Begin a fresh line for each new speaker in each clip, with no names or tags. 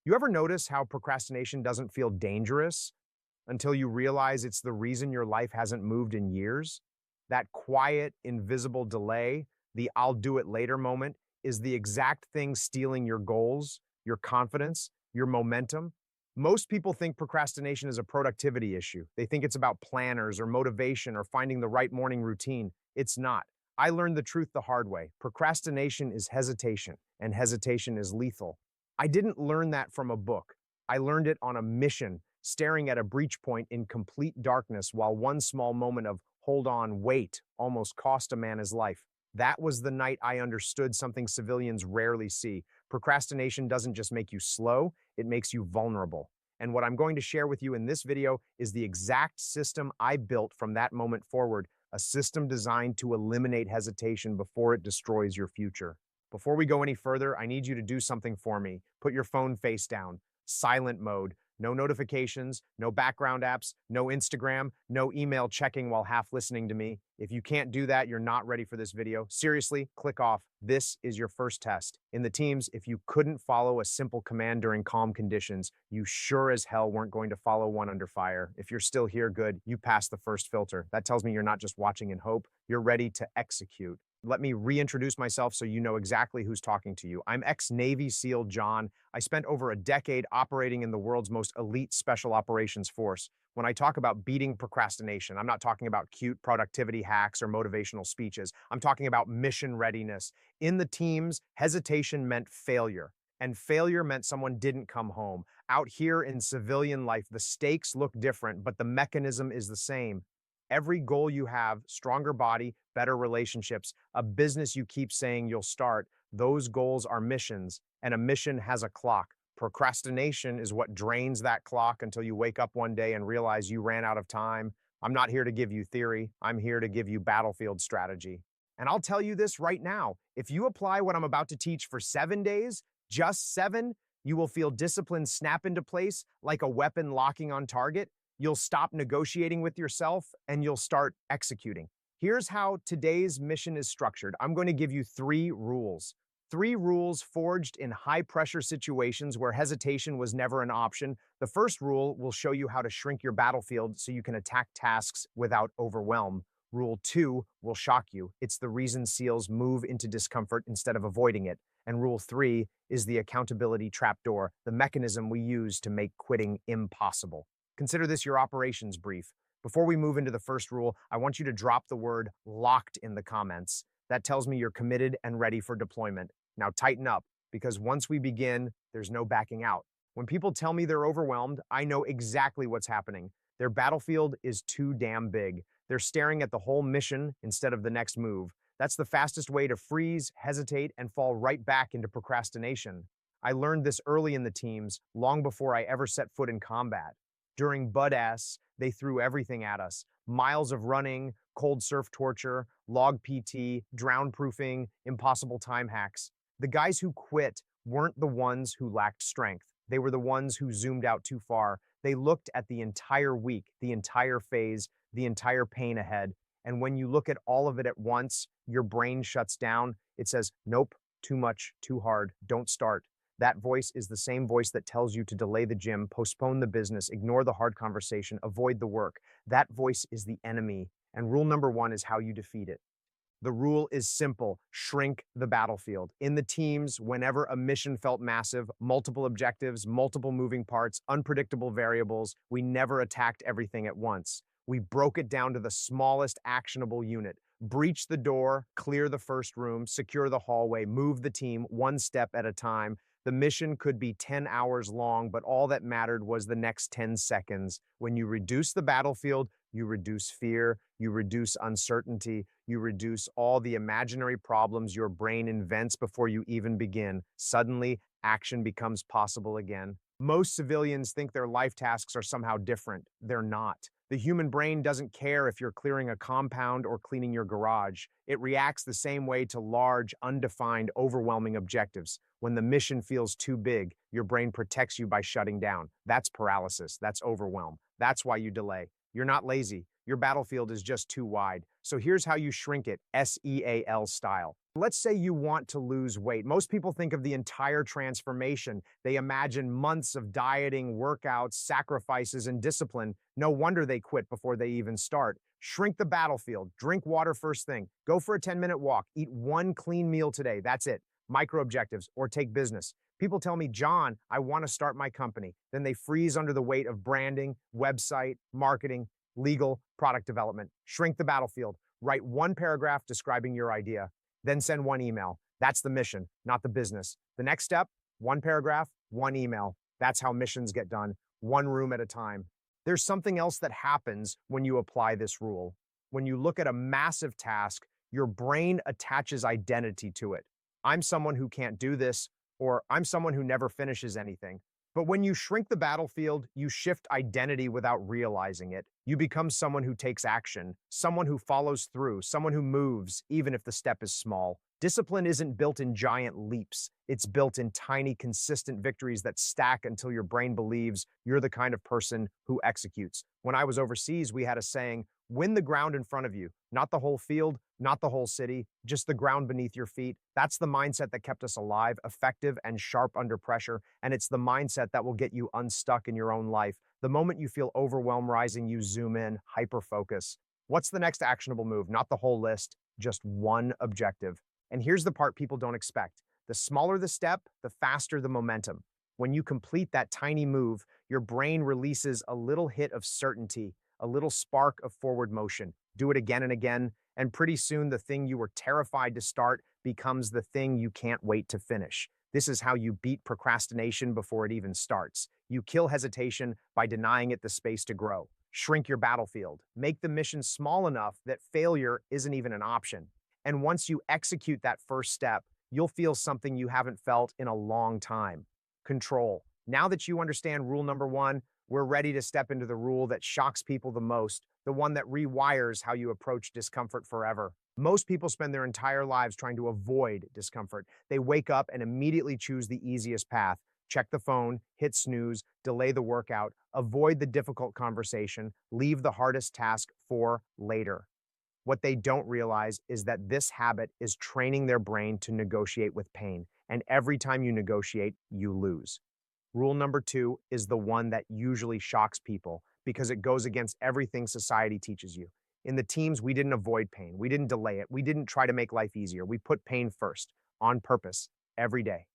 You ever notice how procrastination doesn't feel dangerous until you realize it's the reason your life hasn't moved in years? That quiet, invisible delay, the I'll do it later moment, is the exact thing stealing your goals, your confidence, your momentum. Most people think procrastination is a productivity issue. They think it's about planners or motivation or finding the right morning routine. It's not. I learned the truth the hard way. Procrastination is hesitation, and hesitation is lethal. I didn't learn that from a book. I learned it on a mission, staring at a breach point in complete darkness while one small moment of hold on, wait almost cost a man his life. That was the night I understood something civilians rarely see. Procrastination doesn't just make you slow, it makes you vulnerable. And what I'm going to share with you in this video is the exact system I built from that moment forward, a system designed to eliminate hesitation before it destroys your future. Before we go any further, I need you to do something for me. Put your phone face down, silent mode, no notifications, no background apps, no Instagram, no email checking while half listening to me. If you can't do that, you're not ready for this video. Seriously, click off. This is your first test. In the teams, if you couldn't follow a simple command during calm conditions, you sure as hell weren't going to follow one under fire. If you're still here, good, you passed the first filter. That tells me you're not just watching in hope, you're ready to execute. Let me reintroduce myself so you know exactly who's talking to you. I'm ex-Navy SEAL John. I spent over a decade operating in the world's most elite special operations force. When I talk about beating procrastination, I'm not talking about cute productivity hacks or motivational speeches. I'm talking about mission readiness. In the teams, hesitation meant failure, and failure meant someone didn't come home. Out here in civilian life, the stakes look different, but the mechanism is the same. Every goal you have, stronger body, better relationships, a business you keep saying you'll start, those goals are missions, and a mission has a clock. Procrastination is what drains that clock until you wake up one day and realize you ran out of time. I'm not here to give you theory. I'm here to give you battlefield strategy. And I'll tell you this right now. If you apply what I'm about to teach for 7 days, just 7, you will feel discipline snap into place like a weapon locking on target. You'll stop negotiating with yourself and you'll start executing. Here's how today's mission is structured. I'm going to give you 3 rules. 3 rules forged in high-pressure situations where hesitation was never an option. The first rule will show you how to shrink your battlefield so you can attack tasks without overwhelm. Rule 2 will shock you. It's the reason SEALs move into discomfort instead of avoiding it. And Rule 3 is the accountability trapdoor, the mechanism we use to make quitting impossible. Consider this your operations brief. Before we move into the first rule, I want you to drop the word locked in the comments. That tells me you're committed and ready for deployment. Now tighten up, because once we begin, there's no backing out. When people tell me they're overwhelmed, I know exactly what's happening. Their battlefield is too damn big. They're staring at the whole mission instead of the next move. That's the fastest way to freeze, hesitate, and fall right back into procrastination. I learned this early in the teams, long before I ever set foot in combat. During Bud-ass, they threw everything at us. Miles of running, cold surf torture, log PT, drown proofing, impossible time hacks. The guys who quit weren't the ones who lacked strength. They were the ones who zoomed out too far. They looked at the entire week, the entire phase, the entire pain ahead. And when you look at all of it at once, your brain shuts down. It says, nope, too much, too hard, don't start. That voice is the same voice that tells you to delay the gym, postpone the business, ignore the hard conversation, avoid the work. That voice is the enemy. And rule number 1 is how you defeat it. The rule is simple: shrink the battlefield. In the teams, whenever a mission felt massive, multiple objectives, multiple moving parts, unpredictable variables, we never attacked everything at once. We broke it down to the smallest actionable unit. Breach the door, clear the first room, secure the hallway, move the team one step at a time. The mission could be 10 hours long, but all that mattered was the next 10 seconds. When you reduce the battlefield, you reduce fear, you reduce uncertainty, you reduce all the imaginary problems your brain invents before you even begin. Suddenly, action becomes possible again. Most civilians think their life tasks are somehow different. They're not. The human brain doesn't care if you're clearing a compound or cleaning your garage. It reacts the same way to large, undefined, overwhelming objectives. When the mission feels too big, your brain protects you by shutting down. That's paralysis. That's overwhelm. That's why you delay. You're not lazy. Your battlefield is just too wide. So here's how you shrink it, SEAL style. Let's say you want to lose weight. Most people think of the entire transformation. They imagine months of dieting, workouts, sacrifices, and discipline. No wonder they quit before they even start. Shrink the battlefield. Drink water first thing. Go for a 10-minute walk. Eat one clean meal today. That's it. Micro objectives, or take business. People tell me, John, I want to start my company. Then they freeze under the weight of branding, website, marketing, legal, product development. Shrink the battlefield. Write one paragraph describing your idea. Then send one email. That's the mission, not the business. The next step, one paragraph, one email. That's how missions get done, one room at a time. There's something else that happens when you apply this rule. When you look at a massive task, your brain attaches identity to it. I'm someone who can't do this, or I'm someone who never finishes anything. But when you shrink the battlefield, you shift identity without realizing it. You become someone who takes action, someone who follows through, someone who moves, even if the step is small. Discipline isn't built in giant leaps. It's built in tiny, consistent victories that stack until your brain believes you're the kind of person who executes. When I was overseas, we had a saying, win the ground in front of you, not the whole field, not the whole city, just the ground beneath your feet. That's the mindset that kept us alive, effective, and sharp under pressure. And it's the mindset that will get you unstuck in your own life. The moment you feel overwhelm rising, you zoom in, hyper-focus. What's the next actionable move? Not the whole list, just one objective. And here's the part people don't expect. The smaller the step, the faster the momentum. When you complete that tiny move, your brain releases a little hit of certainty, a little spark of forward motion. Do it again and again, and pretty soon the thing you were terrified to start becomes the thing you can't wait to finish. This is how you beat procrastination before it even starts. You kill hesitation by denying it the space to grow. Shrink your battlefield. Make the mission small enough that failure isn't even an option. And once you execute that first step, you'll feel something you haven't felt in a long time. Control. Now that you understand rule number one, we're ready to step into the rule that shocks people the most, the one that rewires how you approach discomfort forever. Most people spend their entire lives trying to avoid discomfort. They wake up and immediately choose the easiest path. Check the phone, hit snooze, delay the workout, avoid the difficult conversation, leave the hardest task for later. What they don't realize is that this habit is training their brain to negotiate with pain, and every time you negotiate, you lose. Rule number two is the one that usually shocks people because it goes against everything society teaches you. In the teams, we didn't avoid pain. We didn't delay it. We didn't try to make life easier. We put pain first, on purpose, every day.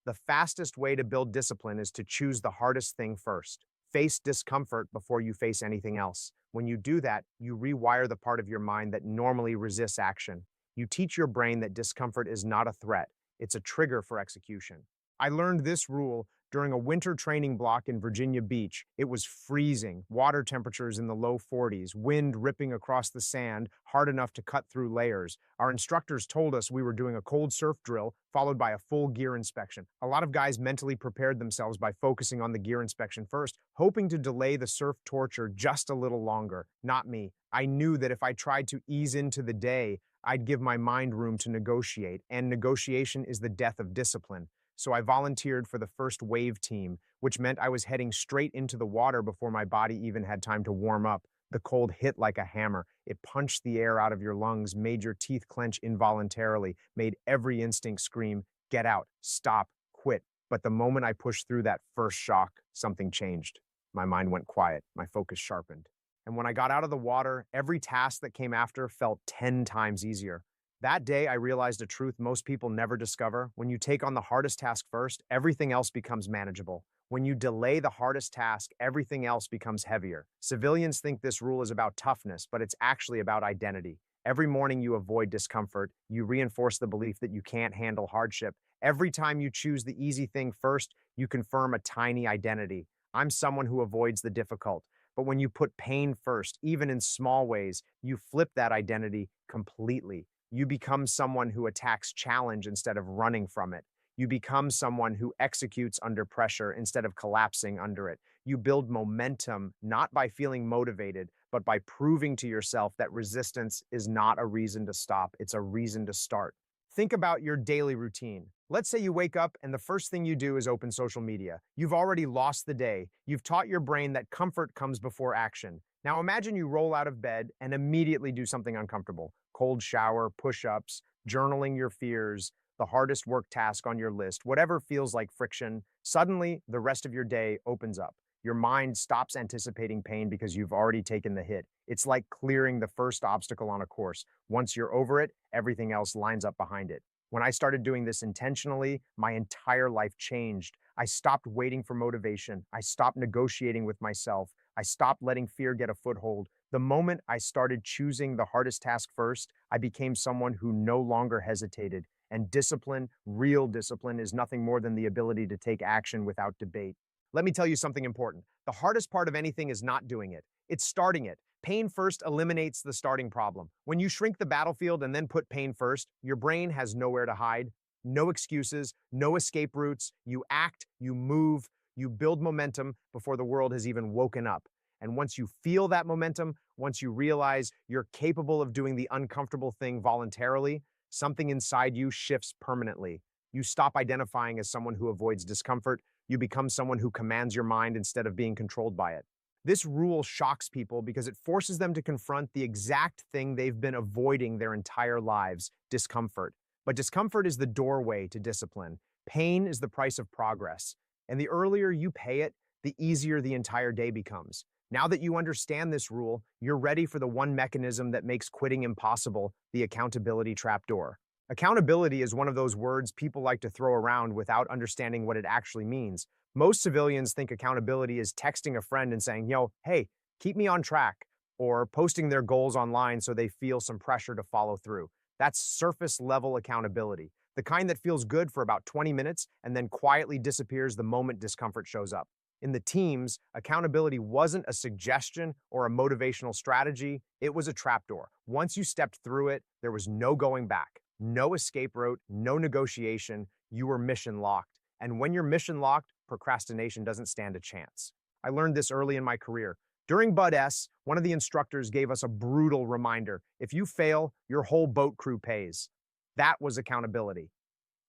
The fastest way to build discipline is to choose the hardest thing first. Face discomfort before you face anything else. When you do that, you rewire the part of your mind that normally resists action. You teach your brain that discomfort is not a threat. It's a trigger for execution. I learned this rule during a winter training block in Virginia Beach. It was freezing, water temperatures in the low 40s, wind ripping across the sand hard enough to cut through layers. Our instructors told us we were doing a cold surf drill followed by a full gear inspection. A lot of guys mentally prepared themselves by focusing on the gear inspection first, hoping to delay the surf torture just a little longer. Not me. I knew that if I tried to ease into the day, I'd give my mind room to negotiate, and negotiation is the death of discipline. So I volunteered for the first wave team, which meant I was heading straight into the water before my body even had time to warm up. The cold hit like a hammer. It punched the air out of your lungs, made your teeth clench involuntarily, made every instinct scream, get out, stop, quit. But the moment I pushed through that first shock, something changed. My mind went quiet, my focus sharpened. And when I got out of the water, every task that came after felt 10 times easier. That day, I realized a truth most people never discover. When you take on the hardest task first, everything else becomes manageable. When you delay the hardest task, everything else becomes heavier. Civilians think this rule is about toughness, but it's actually about identity. Every morning you avoid discomfort, you reinforce the belief that you can't handle hardship. Every time you choose the easy thing first, you confirm a tiny identity. I'm someone who avoids the difficult. But when you put pain first, even in small ways, you flip that identity completely. You become someone who attacks challenge instead of running from it. You become someone who executes under pressure instead of collapsing under it. You build momentum not by feeling motivated, but by proving to yourself that resistance is not a reason to stop, it's a reason to start. Think about your daily routine. Let's say you wake up and the first thing you do is open social media. You've already lost the day. You've taught your brain that comfort comes before action. Now imagine you roll out of bed and immediately do something uncomfortable. Cold shower, push-ups, journaling your fears, the hardest work task on your list, whatever feels like friction. Suddenly, the rest of your day opens up. Your mind stops anticipating pain because you've already taken the hit. It's like clearing the first obstacle on a course. Once you're over it, everything else lines up behind it. When I started doing this intentionally, my entire life changed. I stopped waiting for motivation. I stopped negotiating with myself. I stopped letting fear get a foothold. The moment I started choosing the hardest task first, I became someone who no longer hesitated. And discipline, real discipline, is nothing more than the ability to take action without debate. Let me tell you something important. The hardest part of anything is not doing it, it's starting it. Pain first eliminates the starting problem. When you shrink the battlefield and then put pain first, your brain has nowhere to hide, no excuses, no escape routes. You act, you move, you build momentum before the world has even woken up. And once you feel that momentum, once you realize you're capable of doing the uncomfortable thing voluntarily, something inside you shifts permanently. You stop identifying as someone who avoids discomfort. You become someone who commands your mind instead of being controlled by it. This rule shocks people because it forces them to confront the exact thing they've been avoiding their entire lives: discomfort. But discomfort is the doorway to discipline. Pain is the price of progress. And the earlier you pay it, the easier the entire day becomes. Now that you understand this rule, you're ready for the one mechanism that makes quitting impossible: the accountability trapdoor. Accountability is one of those words people like to throw around without understanding what it actually means. Most civilians think accountability is texting a friend and saying, yo, hey, keep me on track, or posting their goals online so they feel some pressure to follow through. That's surface level accountability, the kind that feels good for about 20 minutes and then quietly disappears the moment discomfort shows up. In the teams, accountability wasn't a suggestion or a motivational strategy, it was a trapdoor. Once you stepped through it, there was no going back, no escape route, no negotiation. You were mission locked. And when you're mission locked, procrastination doesn't stand a chance. I learned this early in my career. During Bud S, one of the instructors gave us a brutal reminder: if you fail, your whole boat crew pays. That was accountability.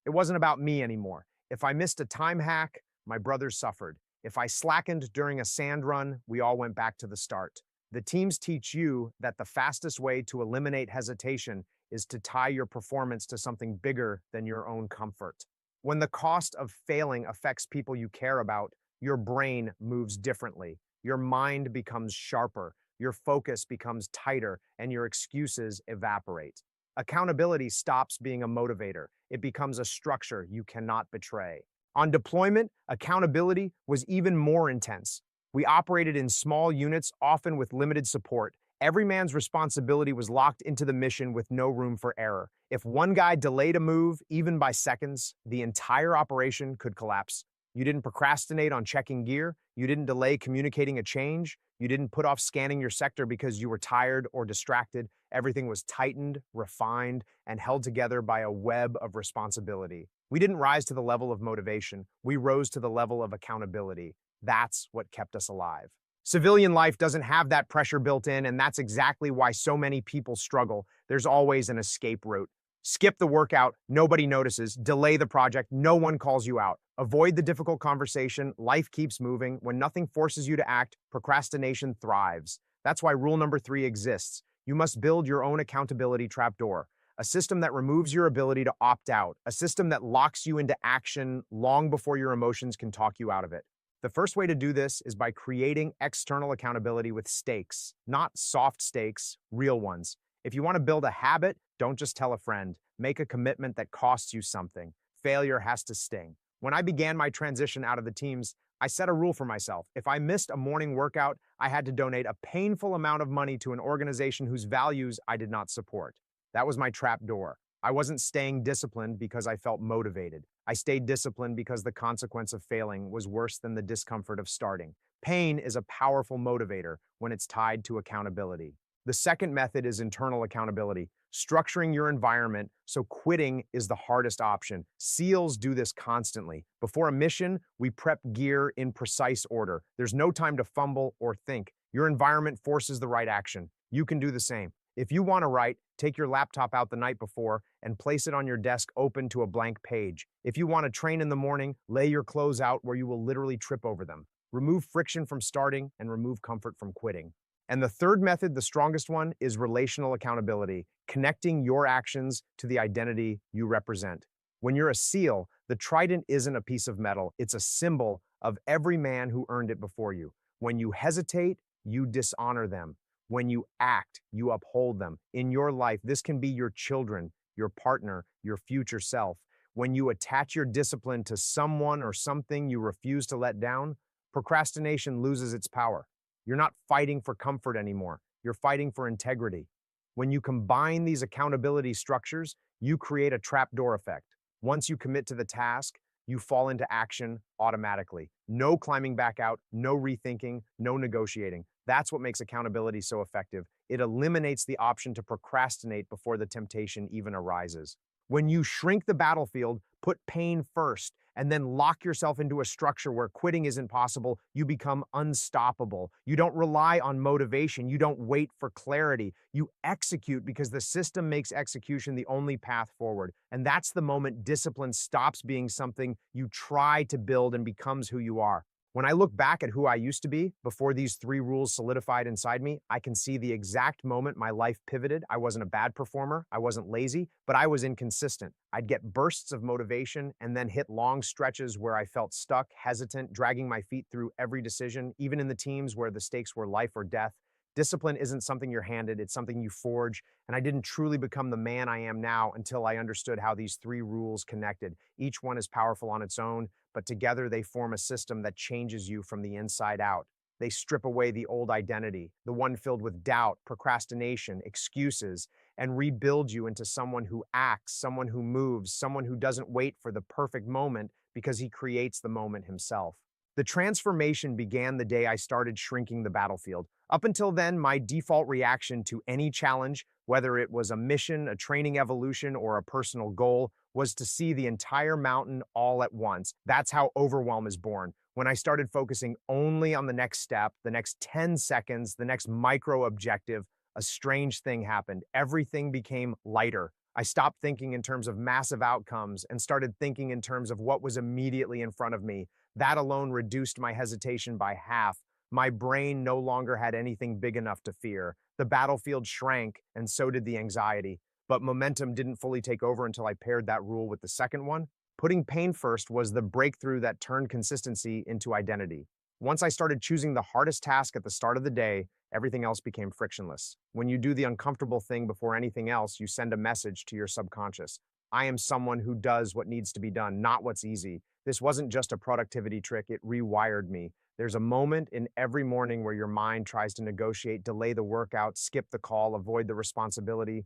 It wasn't about me anymore. If I missed a time hack, my brothers suffered. If I slackened during a sand run, we all went back to the start. The teams teach you that the fastest way to eliminate hesitation is to tie your performance to something bigger than your own comfort. When the cost of failing affects people you care about, your brain moves differently. Your mind becomes sharper, your focus becomes tighter, and your excuses evaporate. Accountability stops being a motivator. It becomes a structure you cannot betray. On deployment, accountability was even more intense. We operated in small units, often with limited support. Every man's responsibility was locked into the mission with no room for error. If one guy delayed a move, even by seconds, the entire operation could collapse. You didn't procrastinate on checking gear. You didn't delay communicating a change. You didn't put off scanning your sector because you were tired or distracted. Everything was tightened, refined, and held together by a web of responsibility. We didn't rise to the level of motivation. We rose to the level of accountability. That's what kept us alive. Civilian life doesn't have that pressure built in, and that's exactly why so many people struggle. There's always an escape route. Skip the workout, nobody notices. Delay the project, no one calls you out. Avoid the difficult conversation, life keeps moving. When nothing forces you to act, procrastination thrives. That's why rule number 3 exists. You must build your own accountability trapdoor, a system that removes your ability to opt out, a system that locks you into action long before your emotions can talk you out of it. The first way to do this is by creating external accountability with stakes, not soft stakes, real ones. If you want to build a habit, don't just tell a friend. Make a commitment that costs you something. Failure has to sting. When I began my transition out of the teams, I set a rule for myself. If I missed a morning workout, I had to donate a painful amount of money to an organization whose values I did not support. That was my trap door. I wasn't staying disciplined because I felt motivated. I stayed disciplined because the consequence of failing was worse than the discomfort of starting. Pain is a powerful motivator when it's tied to accountability. The second method is internal accountability, structuring your environment so quitting is the hardest option. SEALs do this constantly. Before a mission, we prep gear in precise order. There's no time to fumble or think. Your environment forces the right action. You can do the same. If you want to write, take your laptop out the night before and place it on your desk open to a blank page. If you want to train in the morning, lay your clothes out where you will literally trip over them. Remove friction from starting and remove comfort from quitting. And the third method, the strongest one, is relational accountability, connecting your actions to the identity you represent. When you're a SEAL, the trident isn't a piece of metal, it's a symbol of every man who earned it before you. When you hesitate, you dishonor them. When you act, you uphold them. In your life, this can be your children, your partner, your future self. When you attach your discipline to someone or something you refuse to let down, procrastination loses its power. You're not fighting for comfort anymore. You're fighting for integrity. When you combine these accountability structures, you create a trapdoor effect. Once you commit to the task, you fall into action automatically. No climbing back out, no rethinking, no negotiating. That's what makes accountability so effective. It eliminates the option to procrastinate before the temptation even arises. When you shrink the battlefield, put pain first, and then lock yourself into a structure where quitting isn't possible, you become unstoppable. You don't rely on motivation. You don't wait for clarity. You execute because the system makes execution the only path forward. And that's the moment discipline stops being something you try to build and becomes who you are. When I look back at who I used to be before these three rules solidified inside me, I can see the exact moment my life pivoted. I wasn't a bad performer, I wasn't lazy, but I was inconsistent. I'd get bursts of motivation and then hit long stretches where I felt stuck, hesitant, dragging my feet through every decision, even in the teams where the stakes were life or death. Discipline isn't something you're handed, it's something you forge. And I didn't truly become the man I am now until I understood how these three rules connected. Each one is powerful on its own, but together they form a system that changes you from the inside out. They strip away the old identity, the one filled with doubt, procrastination, excuses, and rebuild you into someone who acts, someone who moves, someone who doesn't wait for the perfect moment because he creates the moment himself. The transformation began the day I started shrinking the battlefield. Up until then, my default reaction to any challenge, whether it was a mission, a training evolution, or a personal goal, was to see the entire mountain all at once. That's how overwhelm is born. When I started focusing only on the next step, the next 10 seconds, the next micro objective, a strange thing happened. Everything became lighter. I stopped thinking in terms of massive outcomes and started thinking in terms of what was immediately in front of me. That alone reduced my hesitation by half. My brain no longer had anything big enough to fear. The battlefield shrank, and so did the anxiety. But momentum didn't fully take over until I paired that rule with the second one. Putting pain first was the breakthrough that turned consistency into identity. Once I started choosing the hardest task at the start of the day, everything else became frictionless. When you do the uncomfortable thing before anything else, you send a message to your subconscious. I am someone who does what needs to be done, not what's easy. This wasn't just a productivity trick, it rewired me. There's a moment in every morning where your mind tries to negotiate, delay the workout, skip the call, avoid the responsibility.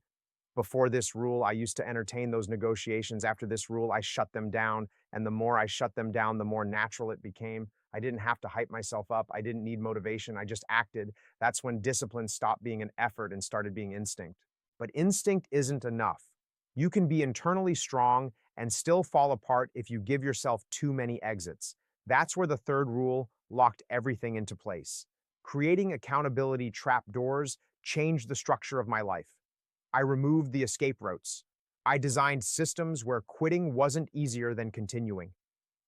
Before this rule, I used to entertain those negotiations. After this rule, I shut them down. And the more I shut them down, the more natural it became. I didn't have to hype myself up. I didn't need motivation. I just acted. That's when discipline stopped being an effort and started being instinct. But instinct isn't enough. You can be internally strong and still fall apart if you give yourself too many exits. That's where the third rule locked everything into place. Creating accountability trapdoors changed the structure of my life. I removed the escape routes. I designed systems where quitting wasn't easier than continuing.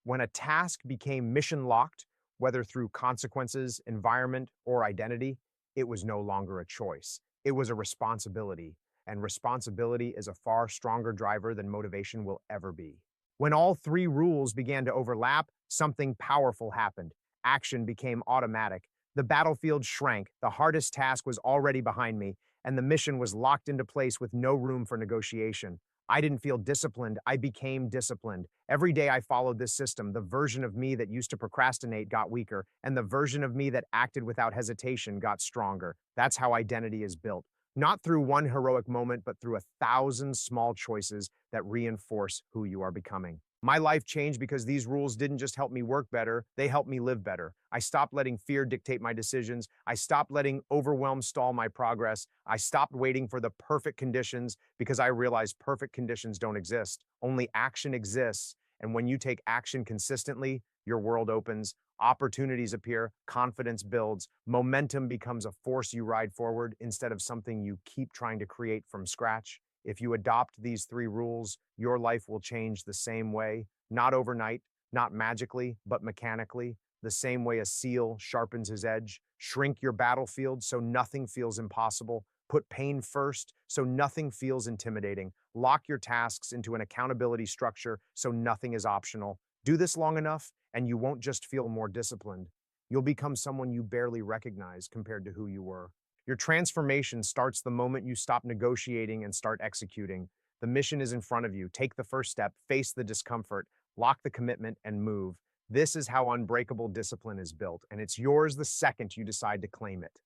When a task became mission locked, whether through consequences, environment, or identity, it was no longer a choice. It was a responsibility, and responsibility is a far stronger driver than motivation will ever be. When all three rules began to overlap, something powerful happened. Action became automatic. The battlefield shrank, the hardest task was already behind me, and the mission was locked into place with no room for negotiation. I didn't feel disciplined, I became disciplined. Every day I followed this system, the version of me that used to procrastinate got weaker, and the version of me that acted without hesitation got stronger. That's how identity is built. Not through one heroic moment, but through 1,000 small choices that reinforce who you are becoming. My life changed because these rules didn't just help me work better, they helped me live better. I stopped letting fear dictate my decisions. I stopped letting overwhelm stall my progress. I stopped waiting for the perfect conditions because I realized perfect conditions don't exist. Only action exists. And when you take action consistently, your world opens, opportunities appear, confidence builds, momentum becomes a force you ride forward instead of something you keep trying to create from scratch. If you adopt these three rules, your life will change the same way, not overnight, not magically, but mechanically. the same way a seal sharpens his edge. Shrink your battlefield so nothing feels impossible. Put pain first so nothing feels intimidating. Lock your tasks into an accountability structure so nothing is optional. Do this long enough, and you won't just feel more disciplined. You'll become someone you barely recognize compared to who you were. Your transformation starts the moment you stop negotiating and start executing. The mission is in front of you. Take the first step, face the discomfort, lock the commitment, and move. This is how unbreakable discipline is built, and it's yours the second you decide to claim it.